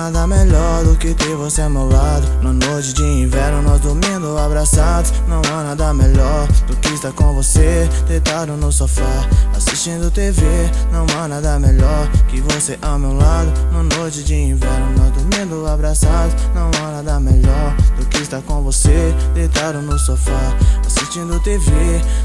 Nada melhor do que ter você ao meu lado. Na noite de inverno nós dormindo abraçados. Não há nada melhor do que estar com você deitado no sofá, assistindo TV. Não há nada melhor que você ao meu lado. Na noite de inverno nós dormindo abraçados. Não há nada melhor do que estar com você deitado no sofá, assistindo TV.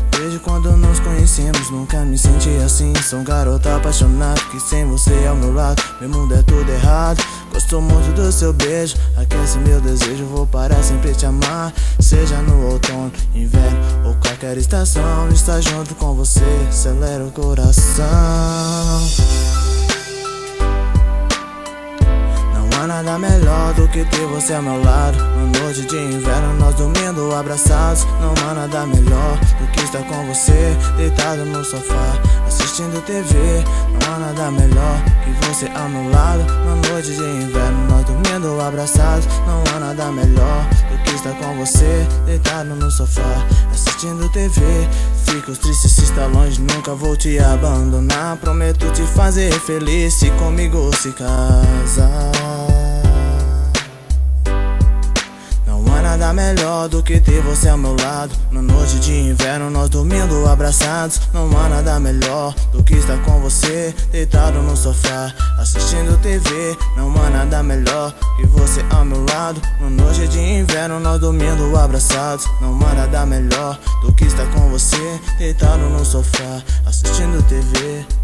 Desde quando nos conhecemos nunca me senti assim. Sou um garoto apaixonado que sem você ao meu lado meu mundo é tudo errado. Gosto muito do seu beijo, aquece meu desejo. Vou parar sempre te amar, seja no outono, inverno ou qualquer estação. Estar junto com você acelera o coração. Não há nada melhor do que ter você ao meu lado. Na noite de inverno nós dormindo abraçados. Não há nada melhor do que estar com você deitado no sofá, assistindo TV. Não há nada melhor que você ao meu lado. Na noite de inverno nós dormindo abraçados. Não há nada melhor do que estar com você deitado no sofá, assistindo TV. Fico triste se está longe, nunca vou te abandonar. Prometo te fazer feliz se comigo se casar. Nada melhor do que ter você ao meu lado. Na noite de inverno nós dormindo abraçados. Não há nada melhor do que estar com você deitado no sofá, assistindo TV. Não há nada melhor que você ao meu lado. Na noite de inverno nós dormindo abraçados. Não há nada melhor do que estar com você deitado no sofá, assistindo TV.